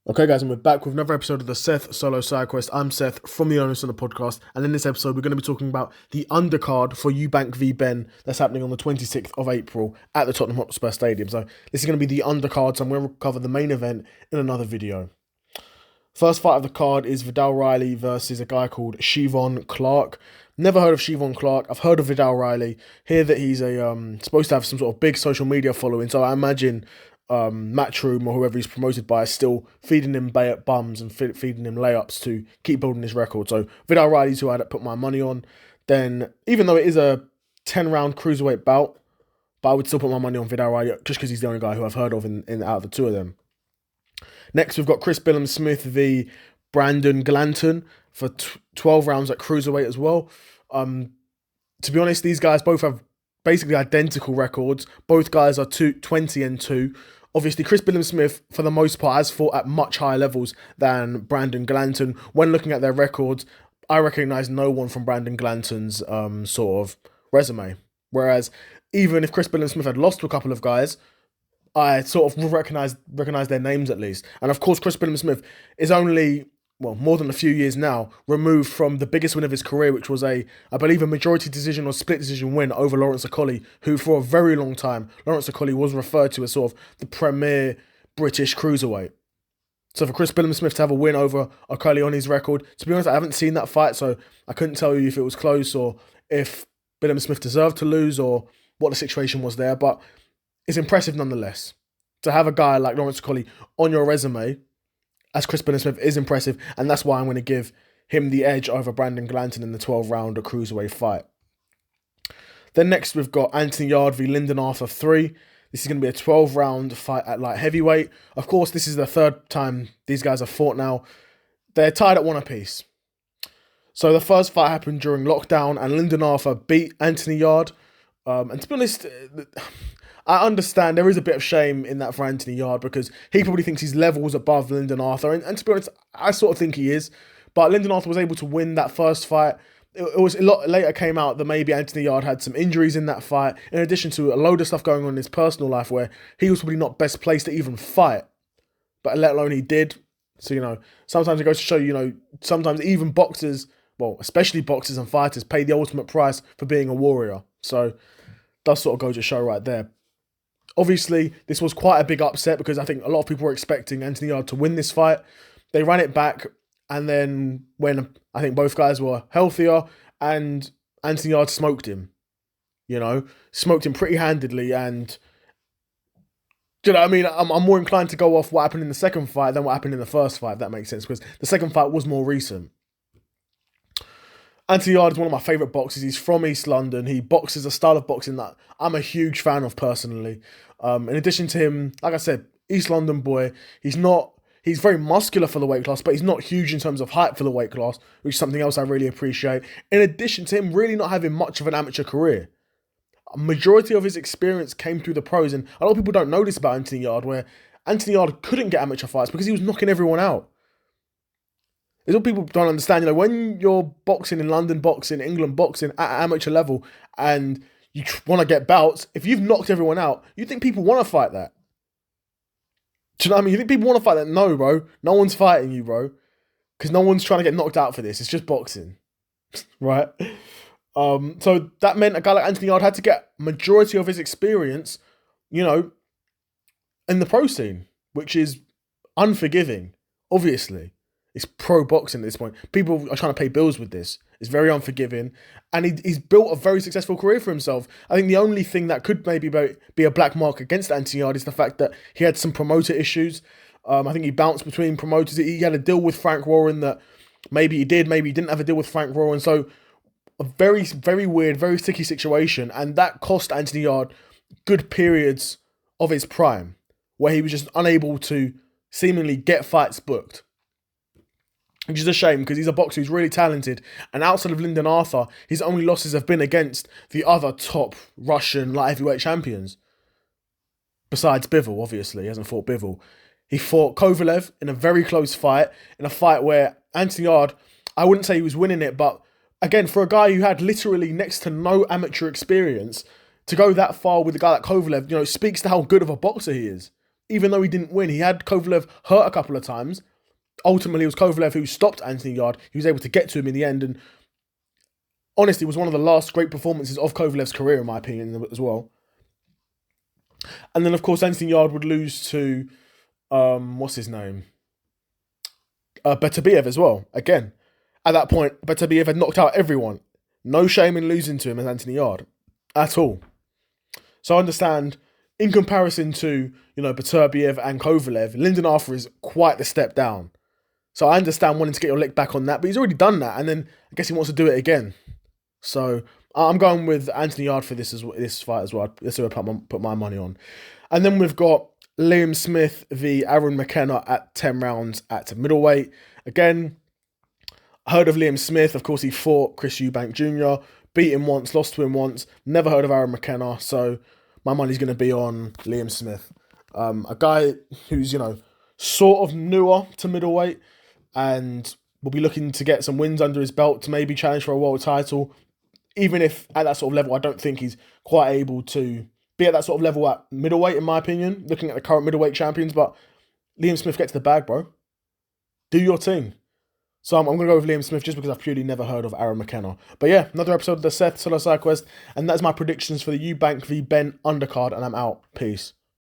Okay, guys, and we're back with another episode of the Seth Solo Side Quest. I'm Seth from the Owners of the Podcast, and in this episode, we're going to be talking about the undercard for Eubank v Benn that's happening on the 26th of April at the Tottenham Hotspur Stadium. So, this is going to be the undercard, so I'm going to cover the main event in another video. First fight of the card is Vidal Riley versus a guy called Siobhan Clark. Never heard of Siobhan Clark. I've heard of Vidal Riley. Hear that he's supposed to have some sort of big social media following, so I imagine Matchroom or whoever he's promoted by is still feeding him bums and feeding him layups to keep building his record. So Vidal Riley's who I'd put my money on. Then, even though it is a 10-round cruiserweight bout, but I would still put my money on Vidal Riley just because he's the only guy who I've heard of in out of the two of them. Next, we've got Chris Billam-smith v Brandon Glanton for 12 rounds at cruiserweight as well. To be honest, these guys both have basically identical records. Both guys are 20-2. Obviously, Chris Billam-smith, for the most part, has fought at much higher levels than Brandon Glanton. When looking at their records, I recognise no one from Brandon Glanton's sort of resume. Whereas, even if Chris Billam-smith had lost to a couple of guys, I sort of recognise their names at least. And of course, Chris Billam-smith is only, more than a few years now, removed from the biggest win of his career, which was I believe, a majority decision or split decision win over Lawrence Okolie, who for a very long time, Lawrence Okolie was referred to as sort of the premier British cruiserweight. So for Chris Billam-smith to have a win over Okolie on his record, to be honest, I haven't seen that fight, so I couldn't tell you if it was close or if Billam-smith deserved to lose or what the situation was there, but it's impressive nonetheless. To have a guy like Lawrence Okolie on your resume as Chris Billam-smith is impressive, and that's why I'm going to give him the edge over Brandon Glanton in the 12-rounder cruiserweight fight. Then next we've got Anthony Yarde v Lyndon Arthur 3. This is going to be a 12-round fight at light heavyweight. Of course, this is the third time these guys have fought now. They're tied at one apiece. So the first fight happened during lockdown, and Lyndon Arthur beat Anthony Yarde. And to be honest, I understand there is a bit of shame in that for Anthony Yarde because he probably thinks he's levels above Lyndon Arthur. And to be honest, I sort of think he is. But Lyndon Arthur was able to win that first fight. It was a lot later came out that maybe Anthony Yarde had some injuries in that fight, in addition to a load of stuff going on in his personal life where he was probably not best placed to even fight. But let alone he did. So, sometimes it goes to show, sometimes even boxers, especially boxers and fighters, pay the ultimate price for being a warrior. So, does sort of go to show right there. Obviously, this was quite a big upset because I think a lot of people were expecting Anthony Yarde to win this fight. They ran it back, and then when I think both guys were healthier, and Anthony Yarde smoked him. Smoked him pretty handedly, and I'm more inclined to go off what happened in the second fight than what happened in the first fight, if that makes sense, because the second fight was more recent. Anthony Yarde is one of my favourite boxers. He's from East London. He boxes a style of boxing that I'm a huge fan of personally. In addition to him, like I said, East London boy, he's very muscular for the weight class, but he's not huge in terms of height for the weight class, which is something else I really appreciate. In addition to him really not having much of an amateur career. A majority of his experience came through the pros, and a lot of people don't know this about Anthony Yarde, where Anthony Yarde couldn't get amateur fights because he was knocking everyone out. It's what people don't understand. When you're boxing in London, boxing, England, boxing at amateur level, and you want to get bouts, if you've knocked everyone out, you think people want to fight that. Do you know what I mean? You think people want to fight that? No, bro. No one's fighting you, bro. Because no one's trying to get knocked out for this. It's just boxing. Right? So that meant a guy like Anthony Yarde had to get majority of his experience, in the pro scene, which is unforgiving, obviously. It's pro-boxing at this point. People are trying to pay bills with this. It's very unforgiving. And he's built a very successful career for himself. I think the only thing that could maybe be a black mark against Anthony Yarde is the fact that he had some promoter issues. I think he bounced between promoters. He had a deal with Frank Warren that maybe he did, maybe he didn't have a deal with Frank Warren. So a very, very weird, very sticky situation. And that cost Anthony Yarde good periods of his prime, where he was just unable to seemingly get fights booked. Which is a shame because he's a boxer who's really talented. And outside of Lyndon Arthur, his only losses have been against the other top Russian light heavyweight champions. Besides Bivol, obviously. He hasn't fought Bivol. He fought Kovalev in a very close fight. In a fight where Anthony Yarde, I wouldn't say he was winning it, but again, for a guy who had literally next to no amateur experience, to go that far with a guy like Kovalev, speaks to how good of a boxer he is. even though he didn't win, he had Kovalev hurt a couple of times. Ultimately, it was Kovalev who stopped Anthony Yarde. He was able to get to him in the end, and honestly, it was one of the last great performances of Kovalev's career, in my opinion, as well. And then, of course, Anthony Yarde would lose to, what's his name? Beterbiev as well. Again, at that point, Beterbiev had knocked out everyone. No shame in losing to him as Anthony Yarde at all. So I understand, in comparison to, Beterbiev and Kovalev, Lyndon Arthur is quite the step down. So I understand wanting to get your lick back on that, but he's already done that, and then I guess he wants to do it again. So I'm going with Anthony Yarde for this fight as well. That's who I put my money on. And then we've got Liam Smith v Aaron McKenna at 10 rounds at middleweight. Again, heard of Liam Smith. Of course, he fought Chris Eubank Jr., beat him once, lost to him once. Never heard of Aaron McKenna, so my money's going to be on Liam Smith. A guy who's, sort of newer to middleweight and will be looking to get some wins under his belt to maybe challenge for a world title. Even if at that sort of level, I don't think he's quite able to be at that sort of level at middleweight, in my opinion, looking at the current middleweight champions. But Liam Smith, get to the bag, bro. Do your thing. So I'm going to go with Liam Smith just because I've purely never heard of Aaron McKenna. But yeah, another episode of the Seth Solo Side Quest. And that's my predictions for the Eubank v Benn undercard. And I'm out. Peace.